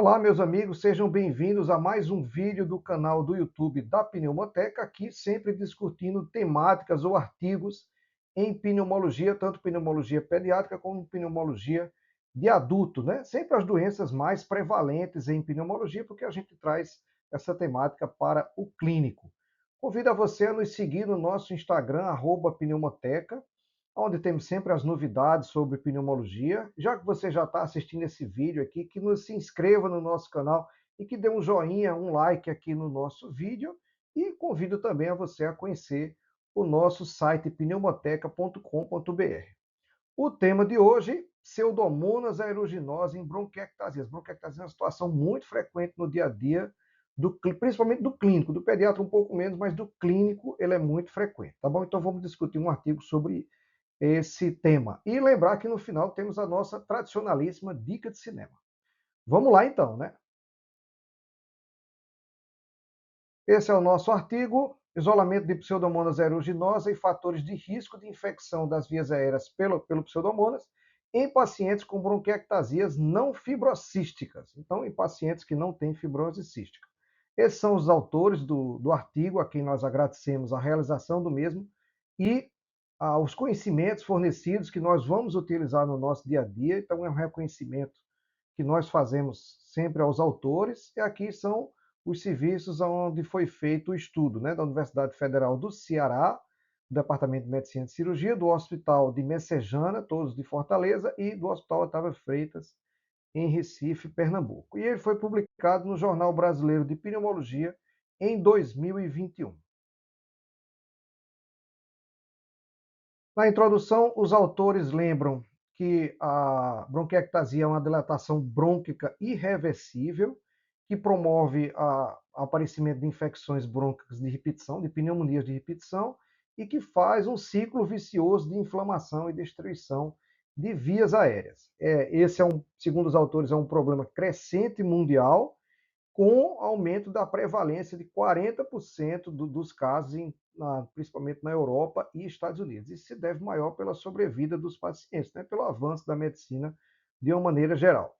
Olá, meus amigos, sejam bem-vindos a mais um vídeo do canal do YouTube da Pneumoteca, aqui sempre discutindo temáticas ou artigos em pneumologia, tanto pneumologia pediátrica como pneumologia de adulto, né? Sempre as doenças mais prevalentes em pneumologia, porque a gente traz essa temática para o clínico. Convido a você a nos seguir no nosso Instagram, @pneumoteca, onde temos sempre as novidades sobre pneumologia. Já que você já está assistindo esse vídeo aqui, que se inscreva no nosso canal e que dê um joinha, um like aqui no nosso vídeo. E convido também a você a conhecer o nosso site pneumoteca.com.br. O tema de hoje, Pseudomonas aeruginosa em bronquiectasias. Bronquiectasia é uma situação muito frequente no dia a dia, principalmente do clínico, do pediatra um pouco menos, mas do clínico ele é muito frequente, tá bom? Então vamos discutir um artigo sobre esse tema. E lembrar que no final temos a nossa tradicionalíssima dica de cinema. Vamos lá então, né? Esse é o nosso artigo, isolamento de Pseudomonas aeruginosa e fatores de risco de infecção das vias aéreas pelo Pseudomonas em pacientes com bronquiectasias não fibrocísticas. Então, em pacientes que não têm fibrose cística. Esses são os autores do artigo, a quem nós agradecemos a realização do mesmo e os conhecimentos fornecidos que nós vamos utilizar no nosso dia a dia. Então, é um reconhecimento que nós fazemos sempre aos autores, e aqui são os serviços onde foi feito o estudo, né, da Universidade Federal do Ceará, do Departamento de Medicina e Cirurgia, do Hospital de Messejana, todos de Fortaleza, e do Hospital Otávio Freitas, em Recife, Pernambuco. E ele foi publicado no Jornal Brasileiro de Pneumologia em 2021. Na introdução, os autores lembram que a bronquiectasia é uma dilatação brônquica irreversível, que promove o aparecimento de infecções brônquicas de repetição, de pneumonias de repetição, e que faz um ciclo vicioso de inflamação e destruição de vias aéreas. Esse segundo os autores, é um problema crescente mundial, com aumento da prevalência de 40% dos casos, principalmente na Europa e Estados Unidos. Isso se deve maior pela sobrevida dos pacientes, né, pelo avanço da medicina de uma maneira geral.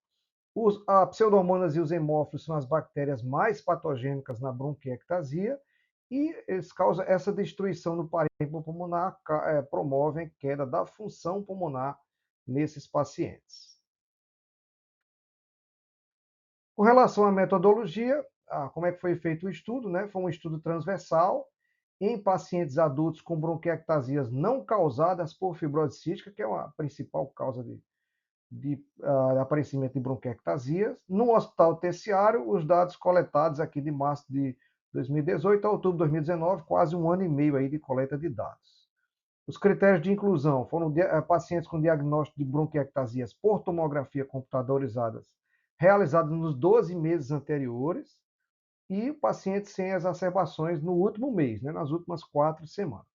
A Pseudomonas e os hemófilos são as bactérias mais patogênicas na bronquiectasia, e essa destruição do parênquima pulmonar promovem queda da função pulmonar nesses pacientes. Com relação à metodologia, como é que foi feito o estudo, né? Foi um estudo transversal em pacientes adultos com bronquiectasias não causadas por fibrose cística, que é a principal causa de aparecimento de bronquiectasias. No hospital terciário, os dados coletados aqui de março de 2018 a outubro de 2019, quase um ano e meio aí de coleta de dados. Os critérios de inclusão foram pacientes com diagnóstico de bronquiectasias por tomografia computadorizadas realizadas nos 12 meses anteriores e pacientes sem exacerbações no último mês, né, nas últimas 4 semanas.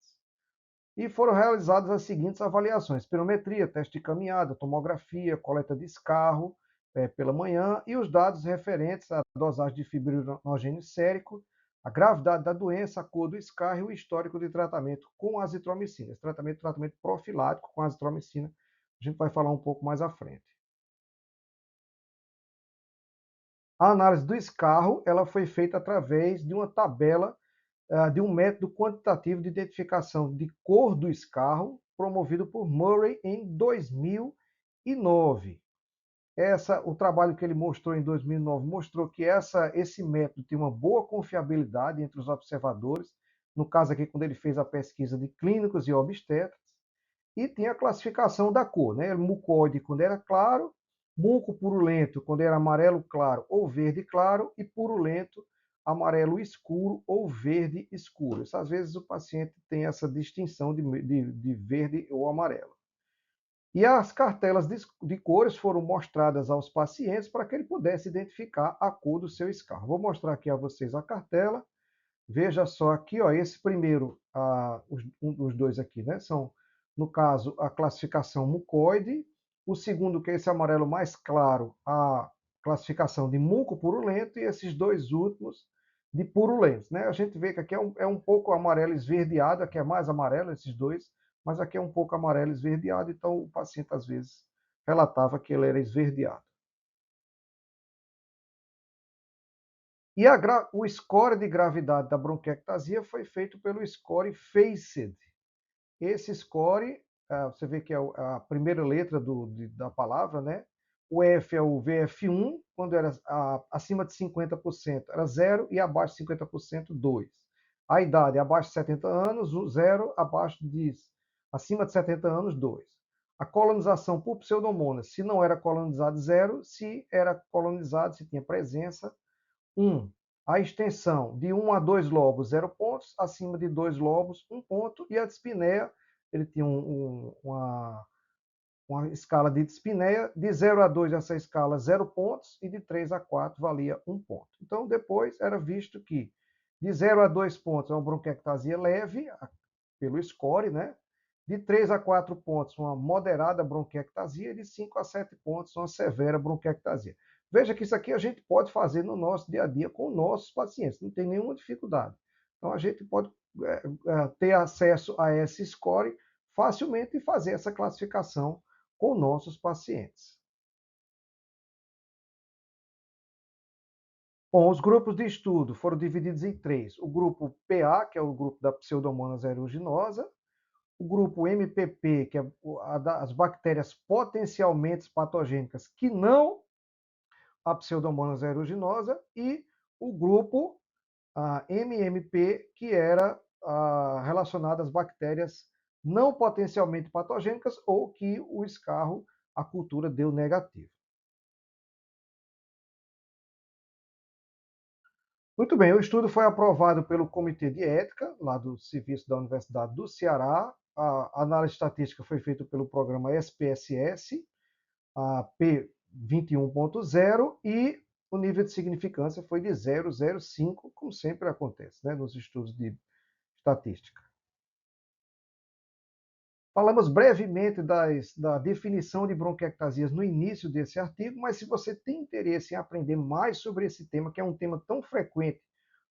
E foram realizadas as seguintes avaliações: espirometria, teste de caminhada, tomografia, coleta de escarro pela manhã, e os dados referentes à dosagem de fibrinogênio sérico, a gravidade da doença, a cor do escarro e o histórico de tratamento com azitromicina. Esse tratamento profilático com azitromicina, a gente vai falar um pouco mais à frente. A análise do escarro ela foi feita através de uma tabela, de um método quantitativo de identificação de cor do escarro, promovido por Murray em 2009. O trabalho que ele mostrou em 2009 mostrou que esse método tem uma boa confiabilidade entre os observadores, no caso aqui, quando ele fez a pesquisa de clínicos e obstetras, e tem a classificação da cor, né? Mucoide quando era claro, muco purulento quando era amarelo claro ou verde claro, e purulento amarelo escuro ou verde escuro. Às vezes o paciente tem essa distinção de verde ou amarelo. E as cartelas de cores foram mostradas aos pacientes para que ele pudesse identificar a cor do seu escarro. Vou mostrar aqui a vocês a cartela. Veja só aqui, ó, esse primeiro, um dos dois aqui, né, são, no caso, a classificação mucoide. O segundo, que é esse amarelo mais claro, a classificação de muco purulento, e esses dois últimos de purulentos, né? A gente vê que aqui é um pouco amarelo esverdeado, aqui é mais amarelo, esses dois, mas aqui é um pouco amarelo esverdeado, então o paciente às vezes relatava que ele era esverdeado. E o score de gravidade da bronquiectasia foi feito pelo score FACED. Esse score, você vê que é a primeira letra da palavra, né? O F é o VF1, quando era acima de 50% era 0 e abaixo de 50% 2. A idade abaixo de 70 anos, 0, acima de 70 anos, 2. A colonização por pseudomonas, se não era colonizado, 0, se era colonizado, se tinha presença, 1. A extensão de 1 a 2 lobos, 0 pontos, acima de 2 lobos, 1 ponto, e a dispneia, ele tinha uma escala de dispneia, de 0 a 2 essa escala 0 pontos, e de 3 a 4 valia 1 ponto. Então, depois era visto que de 0 a 2 pontos é uma bronquiectasia leve, pelo score, né? De 3 a 4 pontos, uma moderada bronquiectasia, e de 5 a 7 pontos, uma severa bronquiectasia. Veja que isso aqui a gente pode fazer no nosso dia a dia com nossos pacientes, não tem nenhuma dificuldade. Então, a gente pode ter acesso a esse score facilmente e fazer essa classificação com nossos pacientes. Bom, os grupos de estudo foram divididos em três. O grupo PA, que é o grupo da Pseudomonas aeruginosa, o grupo MPP, que é as bactérias potencialmente patogênicas que não a Pseudomonas aeruginosa, e o grupo MMP, que era relacionado às bactérias não potencialmente patogênicas ou que o escarro, a cultura deu negativo. Muito bem, o estudo foi aprovado pelo Comitê de Ética, lá do Serviço da Universidade do Ceará. A análise estatística foi feita pelo programa SPSS, a P21.0, e o nível de significância foi de 0,05, como sempre acontece, né, nos estudos de estatística. Falamos brevemente da definição de bronquiectasias no início desse artigo, mas se você tem interesse em aprender mais sobre esse tema, que é um tema tão frequente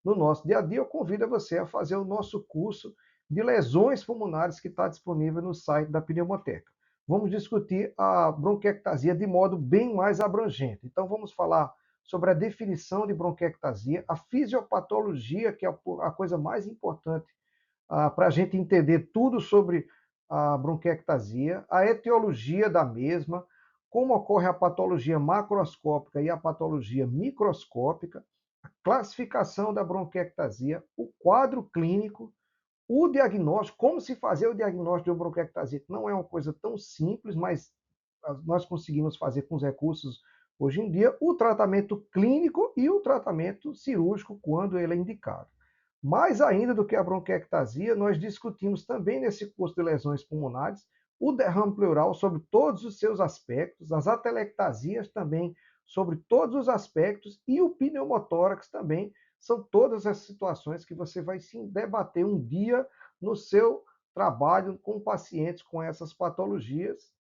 no nosso dia a dia, eu convido você a fazer o nosso curso de lesões pulmonares que está disponível no site da Pneumoteca. Vamos discutir a bronquiectasia de modo bem mais abrangente. Então, vamos falar sobre a definição de bronquiectasia, a fisiopatologia, que é a coisa mais importante para a gente entender tudo sobre a bronquiectasia, a etiologia da mesma, como ocorre a patologia macroscópica e a patologia microscópica, a classificação da bronquiectasia, o quadro clínico, o diagnóstico, como se fazer o diagnóstico de uma bronquiectasia, que não é uma coisa tão simples, mas nós conseguimos fazer com os recursos hoje em dia, o tratamento clínico e o tratamento cirúrgico, quando ele é indicado. Mais ainda do que a bronquiectasia, nós discutimos também nesse curso de lesões pulmonares o derrame pleural sobre todos os seus aspectos, as atelectasias também sobre todos os aspectos, e o pneumotórax também. São todas as situações que você vai sim debater um dia no seu trabalho com pacientes com essas patologias,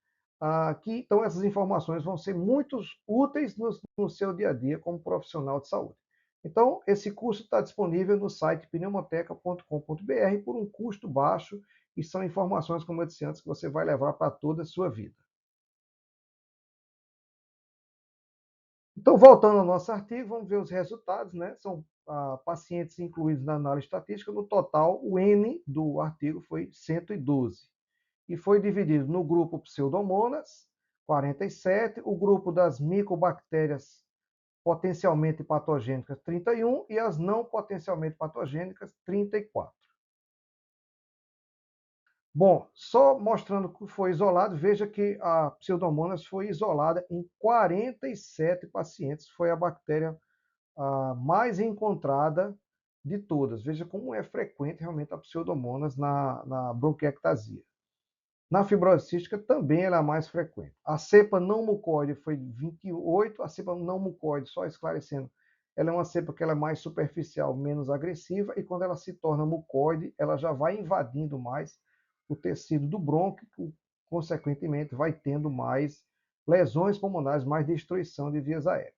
então essas informações vão ser muito úteis no seu dia a dia como profissional de saúde. Então, esse curso está disponível no site pneumoteca.com.br por um custo baixo, e são informações, como eu disse antes, que você vai levar para toda a sua vida. Então, voltando ao nosso artigo, vamos ver os resultados, né? São pacientes incluídos na análise estatística. No total, o N do artigo foi 112. E foi dividido no grupo Pseudomonas, 47, o grupo das micobactérias potencialmente patogênicas, 31, e as não potencialmente patogênicas, 34. Bom, só mostrando que foi isolado, veja que a Pseudomonas foi isolada em 47 pacientes, foi a bactéria mais encontrada de todas. Veja como é frequente realmente a Pseudomonas na bronquiectasia. Na fibrose cística também ela é mais frequente. A cepa não mucoide foi 28, a cepa não mucoide, só esclarecendo, ela é uma cepa que ela é mais superficial, menos agressiva, e quando ela se torna mucoide, ela já vai invadindo mais o tecido do brônquio, consequentemente vai tendo mais lesões pulmonares, mais destruição de vias aéreas.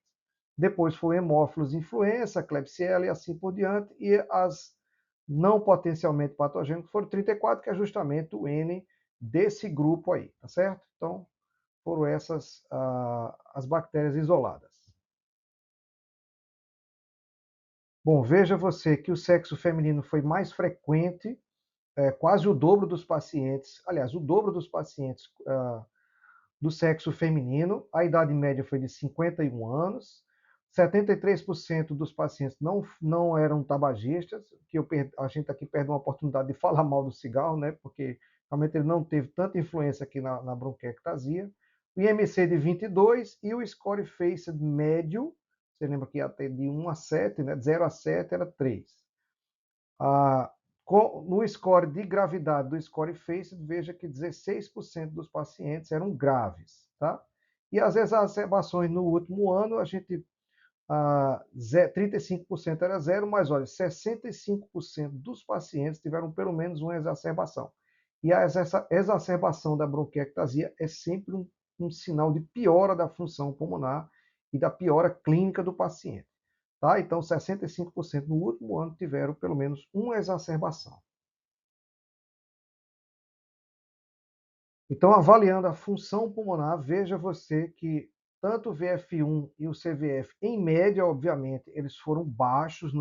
Depois foi hemófilos influenza, Klebsiella e assim por diante, e as não potencialmente patogênicas foram 34, que é justamente o N desse grupo aí, tá certo? Então, foram essas as bactérias isoladas. Bom, veja você que o sexo feminino foi mais frequente, quase o dobro dos pacientes, aliás, o dobro dos pacientes do sexo feminino, a idade média foi de 51 anos, 73% dos pacientes não eram tabagistas, que a gente aqui perde uma oportunidade de falar mal do cigarro, né? Porque realmente ele não teve tanta influência aqui na bronquiectasia. O IMC de 22 e o score FACED médio, você lembra que ia ter de 1 a 7, né? De 0 a 7 era 3. Ah, no score de gravidade do score FACED, veja que 16% dos pacientes eram graves, tá? E as exacerbações no último ano, a gente 35% era zero, mas olha, 65% dos pacientes tiveram pelo menos uma exacerbação. E essa exacerbação da bronquiectasia é sempre um sinal de piora da função pulmonar e da piora clínica do paciente. Tá? Então, 65% no último ano tiveram pelo menos uma exacerbação. Então, avaliando a função pulmonar, veja você que tanto o VF1 e o CVF, em média, obviamente, eles foram baixos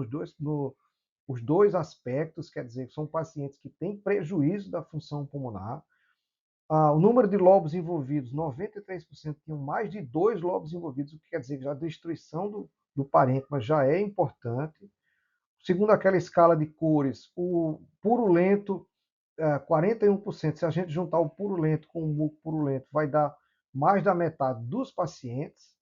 os dois aspectos, quer dizer, são pacientes que têm prejuízo da função pulmonar. O número de lobos envolvidos, 93% tinham mais de 2 lobos envolvidos, o que quer dizer que já a destruição do parênquima já é importante. Segundo aquela escala de cores, o purulento, 41%. Se a gente juntar o purulento com o muco purulento, vai dar mais da metade dos pacientes.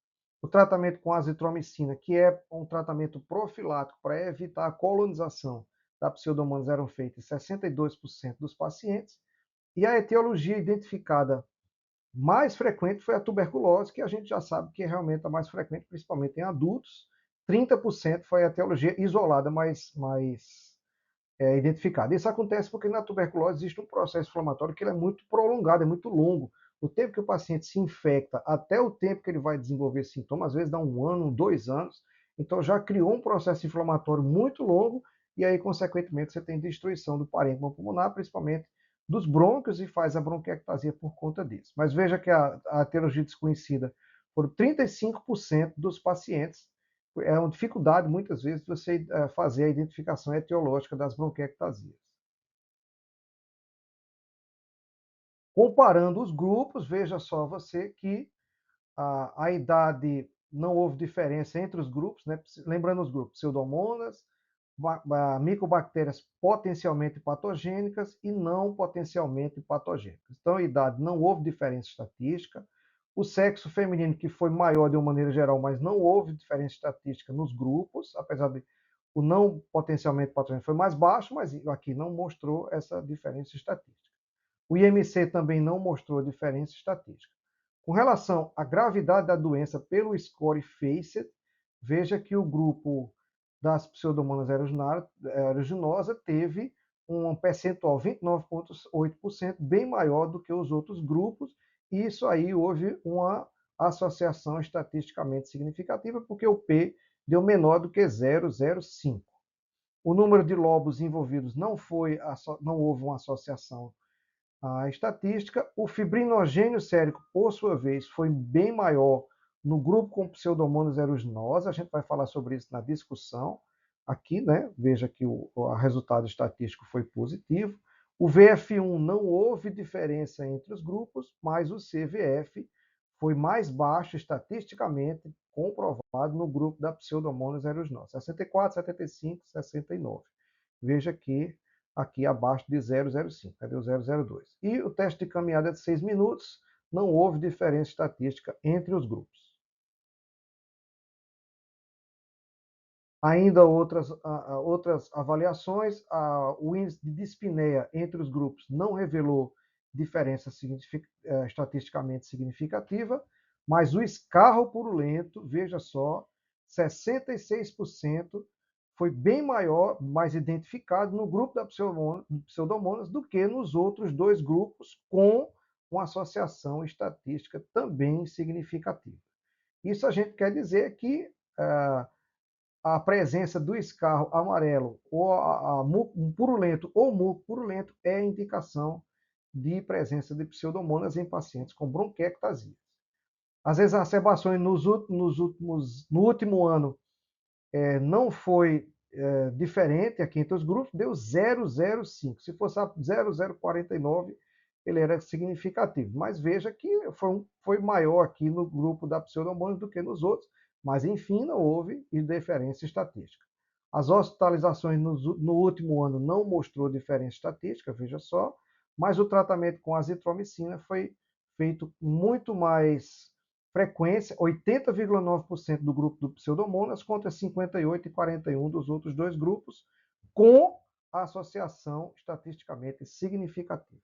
O tratamento com azitromicina, que é um tratamento profilático para evitar a colonização da Pseudomonas, eram feitos em 62% dos pacientes. E a etiologia identificada mais frequente foi a tuberculose, que a gente já sabe que é realmente a mais frequente, principalmente em adultos. 30% foi a etiologia isolada mais identificada. Isso acontece porque na tuberculose existe um processo inflamatório que ele é muito prolongado, é muito longo. O tempo que o paciente se infecta até o tempo que ele vai desenvolver sintomas, às vezes dá 1 ano, 2 anos. Então já criou um processo inflamatório muito longo e aí, consequentemente, você tem destruição do parênquima pulmonar, principalmente dos brônquios, e faz a bronquiectasia por conta disso. Mas veja que a etiologia desconhecida foram 35% dos pacientes. É uma dificuldade, muitas vezes, de você fazer a identificação etiológica das bronquiectasias. Comparando os grupos, veja só você que a idade não houve diferença entre os grupos, né? Lembrando os grupos, pseudomonas, micobactérias potencialmente patogênicas e não potencialmente patogênicas. Então, a idade não houve diferença estatística. O sexo feminino, que foi maior de uma maneira geral, mas não houve diferença estatística nos grupos, apesar de o não potencialmente patogênico foi mais baixo, mas aqui não mostrou essa diferença estatística. O IMC também não mostrou diferença estatística. Com relação à gravidade da doença pelo score FACET, veja que o grupo das pseudomonas aeruginosa teve um percentual 29,8%, bem maior do que os outros grupos, e isso aí houve uma associação estatisticamente significativa, porque o P deu menor do que 0,05. O número de lobos envolvidos não houve uma associação estatística. O fibrinogênio sérico, por sua vez, foi bem maior no grupo com pseudomonas aeruginosa. A gente vai falar sobre isso na discussão aqui, né? Veja que o resultado estatístico foi positivo. O VF1 não houve diferença entre os grupos, mas o CVF foi mais baixo estatisticamente comprovado no grupo da pseudomonas aeruginosa. 64, 75, 69. Veja que aqui abaixo de 0,05. Cadê o 0,02? E o teste de caminhada de 6 minutos, não houve diferença estatística entre os grupos. Ainda outras avaliações, o índice de dispneia entre os grupos não revelou diferença estatisticamente significativa, mas o escarro purulento, veja só, 66% foi bem maior, mais identificado no grupo da pseudomonas do que nos outros dois grupos, com uma associação estatística também significativa. Isso a gente quer dizer que a presença do escarro amarelo ou um purulento ou muco purulento é indicação de presença de pseudomonas em pacientes com bronquiectasia. As exacerbações no último ano não foi diferente aqui entre os grupos, deu 0,05. Se fosse 0,049, ele era significativo. Mas veja que foi maior aqui no grupo da Pseudomonas do que nos outros, mas enfim, não houve diferença estatística. As hospitalizações no último ano não mostrou diferença estatística, veja só, mas o tratamento com azitromicina foi feito muito mais frequência, 80,9% do grupo do Pseudomonas contra 58,41% dos outros dois grupos, com a associação estatisticamente significativa.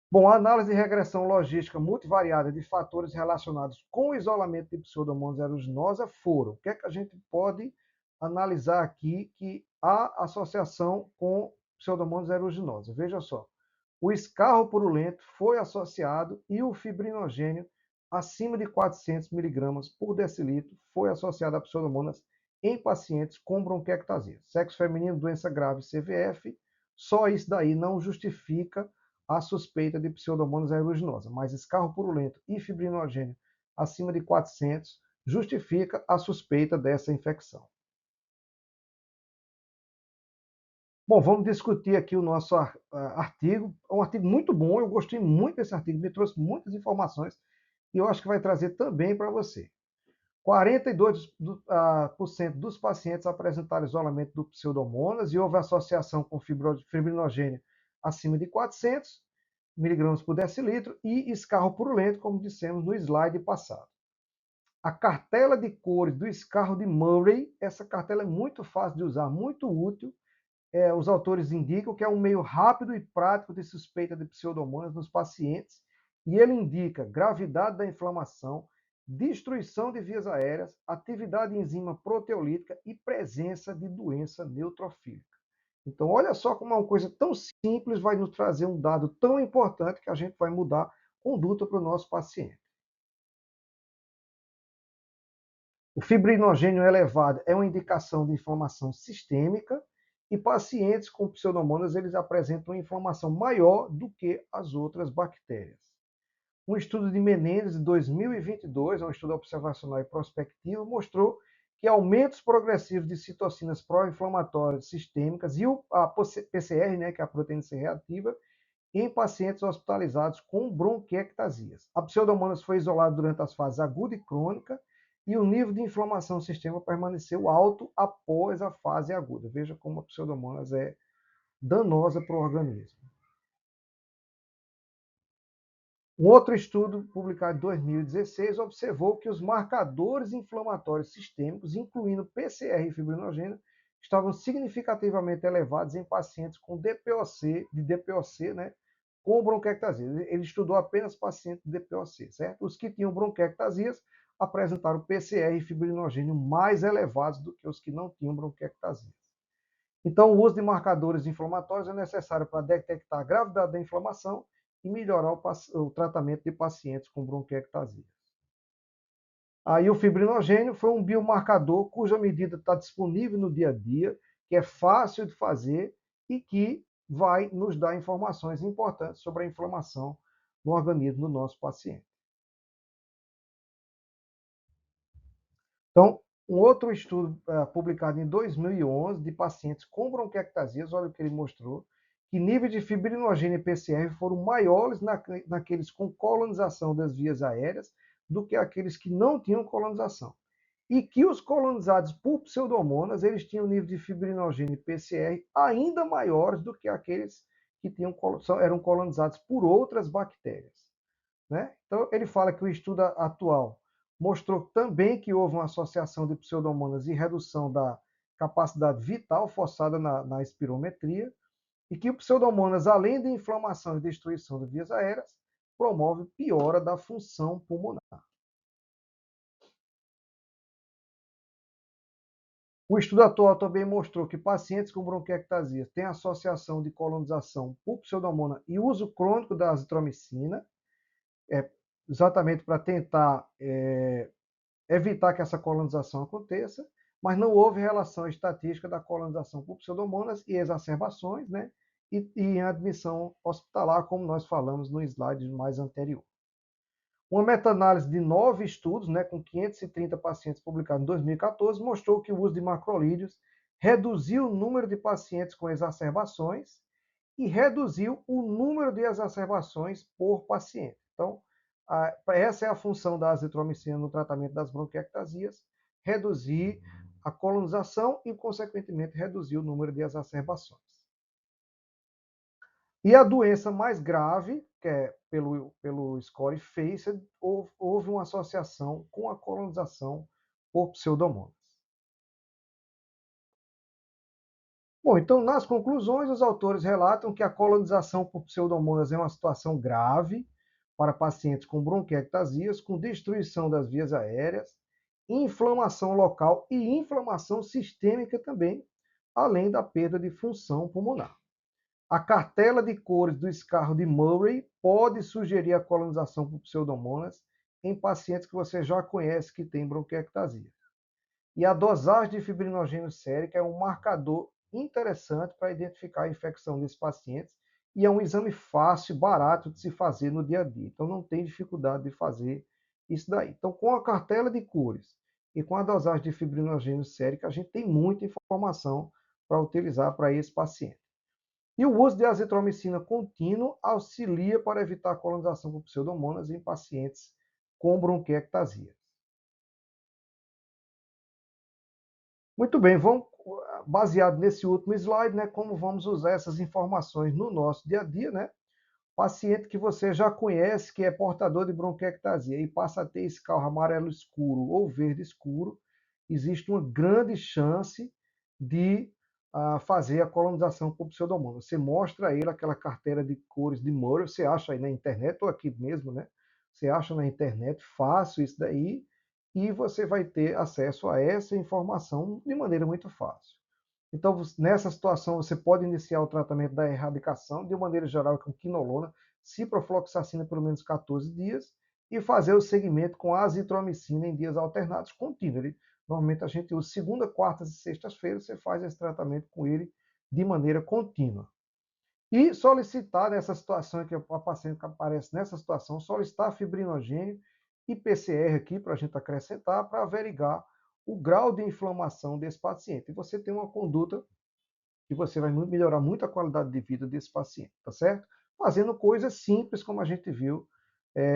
Bom, a análise de regressão logística multivariada de fatores relacionados com o isolamento de Pseudomonas aeruginosa foram. O que é que a gente pode analisar aqui que há associação com Pseudomonas aeruginosa? Veja só. O escarro purulento foi associado e o fibrinogênio acima de 400 miligramas por decilitro foi associado a Pseudomonas em pacientes com bronquiectasia. Sexo feminino, doença grave, CVF, só isso daí não justifica a suspeita de Pseudomonas aeruginosa, mas escarro purulento e fibrinogênio acima de 400 justifica a suspeita dessa infecção. Bom, vamos discutir aqui o nosso artigo. É um artigo muito bom, eu gostei muito desse artigo, me trouxe muitas informações e eu acho que vai trazer também para você. 42% dos pacientes apresentaram isolamento do Pseudomonas e houve associação com fibrinogênio acima de 400 miligramas por decilitro e escarro purulento, como dissemos no slide passado. A cartela de cores do escarro de Murray, essa cartela é muito fácil de usar, muito útil. Os autores indicam que é um meio rápido e prático de suspeita de Pseudomonas nos pacientes e ele indica gravidade da inflamação, destruição de vias aéreas, atividade de enzima proteolítica e presença de doença neutrofílica. Então, olha só como uma coisa tão simples vai nos trazer um dado tão importante que a gente vai mudar a conduta para o nosso paciente. O fibrinogênio elevado é uma indicação de inflamação sistêmica e pacientes com pseudomonas eles apresentam uma inflamação maior do que as outras bactérias. Um estudo de Menendez de 2022, um estudo observacional e prospectivo, mostrou que aumentos progressivos de citocinas pró-inflamatórias sistêmicas e a PCR, né, que é a proteína C reativa, em pacientes hospitalizados com bronquiectasias. A pseudomonas foi isolada durante as fases aguda e crônica e o nível de inflamação no sistema permaneceu alto após a fase aguda. Veja como a pseudomonas é danosa para o organismo. Um outro estudo, publicado em 2016, observou que os marcadores inflamatórios sistêmicos, incluindo PCR e fibrinogênio, estavam significativamente elevados em pacientes com DPOC, né, com bronquiectasia. Ele estudou apenas pacientes de DPOC, certo? Os que tinham bronquiectasias apresentaram PCR e fibrinogênio mais elevados do que os que não tinham bronquiectasias. Então, o uso de marcadores inflamatórios é necessário para detectar a gravidade da inflamação e melhorar o tratamento de pacientes com bronquiectasia. Aí o fibrinogênio foi um biomarcador cuja medida está disponível no dia a dia, que é fácil de fazer e que vai nos dar informações importantes sobre a inflamação no organismo do nosso paciente. Então, um outro estudo publicado em 2011 de pacientes com bronquiectasias, olha o que ele mostrou, que níveis de fibrinogênio e PCR foram maiores naqueles com colonização das vias aéreas do que aqueles que não tinham colonização. E que os colonizados por pseudomonas, eles tinham nível de fibrinogênio e PCR ainda maiores do que aqueles que eram colonizados por outras bactérias. Né? Então, ele fala que o estudo atual mostrou também que houve uma associação de pseudomonas e redução da capacidade vital forçada na espirometria, e que o pseudomonas, além de inflamação e destruição de vias aéreas, promove piora da função pulmonar. O estudo atual também mostrou que pacientes com bronquiectasia têm associação de colonização por pseudomonas e uso crônico da azitromicina, exatamente para tentar evitar que essa colonização aconteça, mas não houve relação estatística da colonização por pseudomonas e exacerbações, né? E em admissão hospitalar, como nós falamos no slide mais anterior. Uma meta-análise de 9 estudos, né, com 530 pacientes publicada em 2014, mostrou que o uso de macrolídeos reduziu o número de pacientes com exacerbações e reduziu o número de exacerbações por paciente. Então, essa é a função da azitromicina no tratamento das bronquiectasias, reduzir a colonização e, consequentemente, reduzir o número de exacerbações. E a doença mais grave, que é pelo score FACED, houve uma associação com a colonização por pseudomonas. Bom, então, nas conclusões, os autores relatam que a colonização por pseudomonas é uma situação grave para pacientes com bronquiectasias, com destruição das vias aéreas, inflamação local e inflamação sistêmica também, além da perda de função pulmonar. A cartela de cores do escarro de Murray pode sugerir a colonização por pseudomonas em pacientes que você já conhece que têm bronquiectasia. E a dosagem de fibrinogênio sérico é um marcador interessante para identificar a infecção desses pacientes e é um exame fácil e barato de se fazer no dia a dia. Então não tem dificuldade de fazer isso daí. Então com a cartela de cores e com a dosagem de fibrinogênio sérico, a gente tem muita informação para utilizar para esse paciente. E o uso de azitromicina contínuo auxilia para evitar a colonização por pseudomonas em pacientes com bronquiectasia. Muito bem, vamos, baseado nesse último slide, né, como vamos usar essas informações no nosso dia a dia, né? Paciente que você já conhece, que é portador de bronquiectasia e passa a ter escarro amarelo escuro ou verde escuro, existe uma grande chance de fazer a colonização por pseudomonas. Você mostra a ele aquela carteira de cores de Murray, você acha aí na internet, ou aqui mesmo, né? Você acha na internet, fácil isso daí, e você vai ter acesso a essa informação de maneira muito fácil. Então, nessa situação, você pode iniciar o tratamento da erradicação, de maneira geral, com quinolona, ciprofloxacina pelo menos 14 dias, e fazer o segmento com azitromicina em dias alternados contínuos. Normalmente a gente usa segunda, quartas e sextas-feiras, você faz esse tratamento com ele de maneira contínua. E solicitar nessa situação, que a paciente que aparece nessa situação, solicitar fibrinogênio e PCR aqui para a gente acrescentar, para averiguar o grau de inflamação desse paciente. E você tem uma conduta que você vai melhorar muito a qualidade de vida desse paciente, tá certo? Fazendo coisas simples, como a gente viu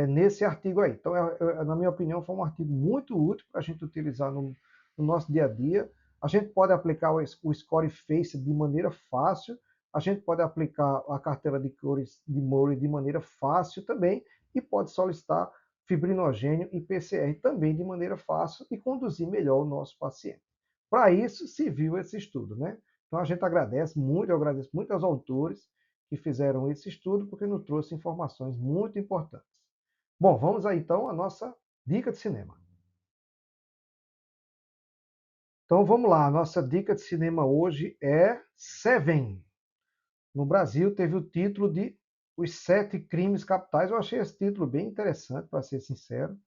nesse artigo aí. Então, na minha opinião, foi um artigo muito útil para a gente utilizar no nosso dia a dia. A gente pode aplicar o Score Face de maneira fácil, a gente pode aplicar a cartela de cores de Murray de maneira fácil também, e pode solicitar fibrinogênio e PCR também de maneira fácil e conduzir melhor o nosso paciente. Para isso se viu esse estudo, né? Então a gente agradece muito, eu agradeço muito aos autores que fizeram esse estudo, porque nos trouxe informações muito importantes. Bom, vamos aí então à nossa dica de cinema. Então vamos lá, a nossa dica de cinema hoje é Seven. No Brasil teve o título de Os Sete Crimes Capitais. Eu achei esse título bem interessante, para ser sincero.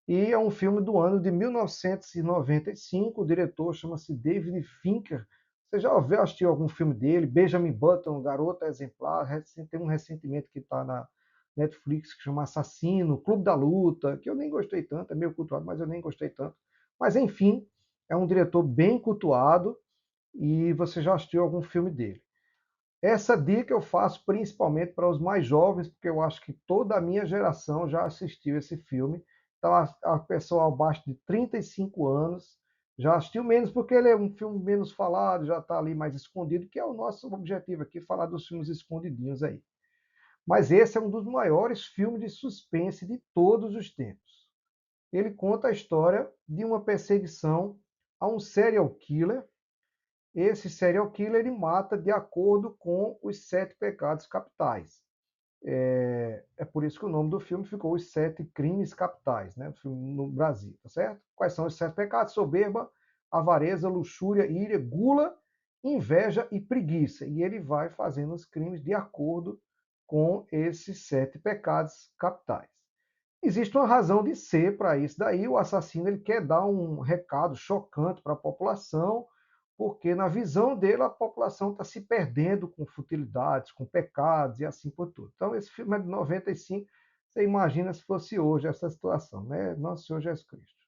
E é um filme do ano de 1995. O diretor chama-se David Fincher. Você já assistiu algum filme dele? Benjamin Button, Garota Exemplar. Tem um recentemente que está na Netflix que chama Assassino, Clube da Luta, que eu nem gostei tanto, é meio cultuado, mas eu nem gostei tanto. Mas enfim, é um diretor bem cultuado e você já assistiu algum filme dele. Essa dica eu faço principalmente para os mais jovens, porque eu acho que toda a minha geração já assistiu esse filme. Então, a pessoa abaixo de 35 anos já assistiu menos, porque ele é um filme menos falado, já está ali mais escondido, que é o nosso objetivo aqui, falar dos filmes escondidinhos aí. Mas esse é um dos maiores filmes de suspense de todos os tempos. Ele conta a história de uma perseguição a um serial killer. Esse serial killer ele mata de acordo com os 7 pecados capitais. É por isso que o nome do filme ficou Os Sete Crimes Capitais, né? No Brasil, tá certo? Quais são os 7 pecados? Soberba, avareza, luxúria, ira, gula, inveja e preguiça. E ele vai fazendo os crimes de acordo com esses 7 pecados capitais. Existe uma razão de ser para isso daí. O assassino ele quer dar um recado chocante para a população, porque na visão dele a população está se perdendo com futilidades, com pecados e assim por tudo. Então esse filme é de 95. Você imagina se fosse hoje essa situação, né? Nosso Senhor Jesus Cristo.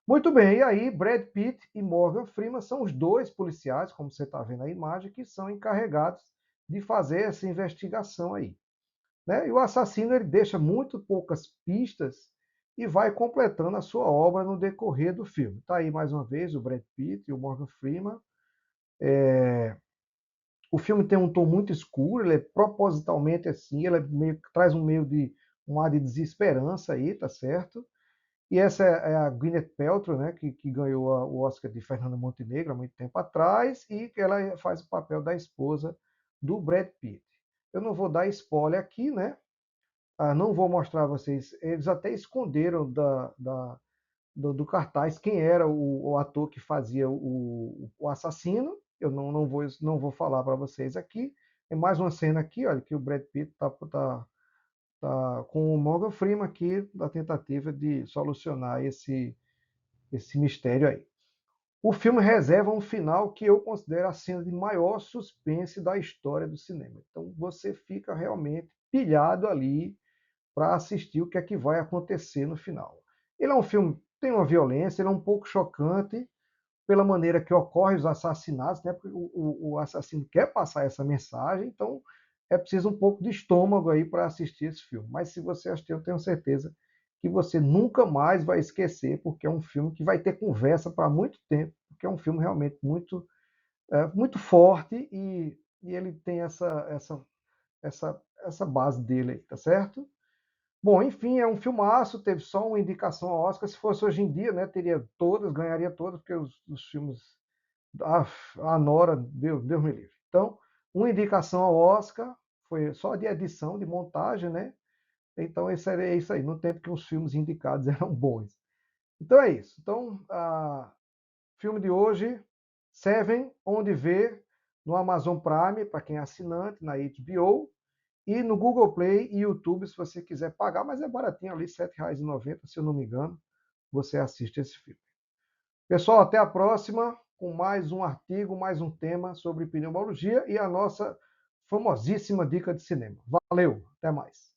Muito bem, e aí Brad Pitt e Morgan Freeman são os dois policiais, como você está vendo na imagem, que são encarregados de fazer essa investigação aí. Né? E o assassino ele deixa muito poucas pistas e vai completando a sua obra no decorrer do filme. Está aí mais uma vez o Brad Pitt e o Morgan Freeman. O filme tem um tom muito escuro, ele é propositalmente assim, ele é traz um ar de desesperança aí, tá certo? E essa é a Gwyneth Paltrow, né, que ganhou o Oscar de Fernanda Montenegro há muito tempo atrás, e que ela faz o papel da esposa do Brad Pitt. Eu não vou dar spoiler aqui, né? Não vou mostrar a vocês. Eles até esconderam do cartaz quem era o ator que fazia o assassino. Eu não vou falar para vocês aqui. É mais uma cena aqui, olha, que o Brad Pitt tá com o Morgan Freeman aqui na tentativa de solucionar esse mistério aí. O filme reserva um final que eu considero a cena de maior suspense da história do cinema. Então você fica realmente pilhado ali para assistir o que é que vai acontecer no final. Ele é um filme, tem uma violência, ele é um pouco chocante pela maneira que ocorre os assassinatos, né? Porque o assassino quer passar essa mensagem, então é preciso um pouco de estômago aí para assistir esse filme. Mas se você assistir, eu tenho certeza que você nunca mais vai esquecer, porque é um filme que vai ter conversa para muito tempo, porque é um filme realmente muito forte e ele tem essa base dele aí, tá certo? Bom, enfim, é um filmaço, teve só uma indicação ao Oscar. Se fosse hoje em dia, né, teria todas, ganharia todas, porque os filmes. A Nora, Deus me livre. Então, uma indicação ao Oscar, foi só de edição, de montagem, né? Então, é isso aí, no tempo que os filmes indicados eram bons. Então é isso. Então, filme de hoje, Seven, onde ver, no Amazon Prime, para quem é assinante, na HBO. E no Google Play e YouTube, se você quiser pagar, mas é baratinho ali, R$ 7,90, se eu não me engano, você assiste esse filme. Pessoal, até a próxima, com mais um artigo, mais um tema sobre pneumologia e a nossa famosíssima dica de cinema. Valeu, até mais.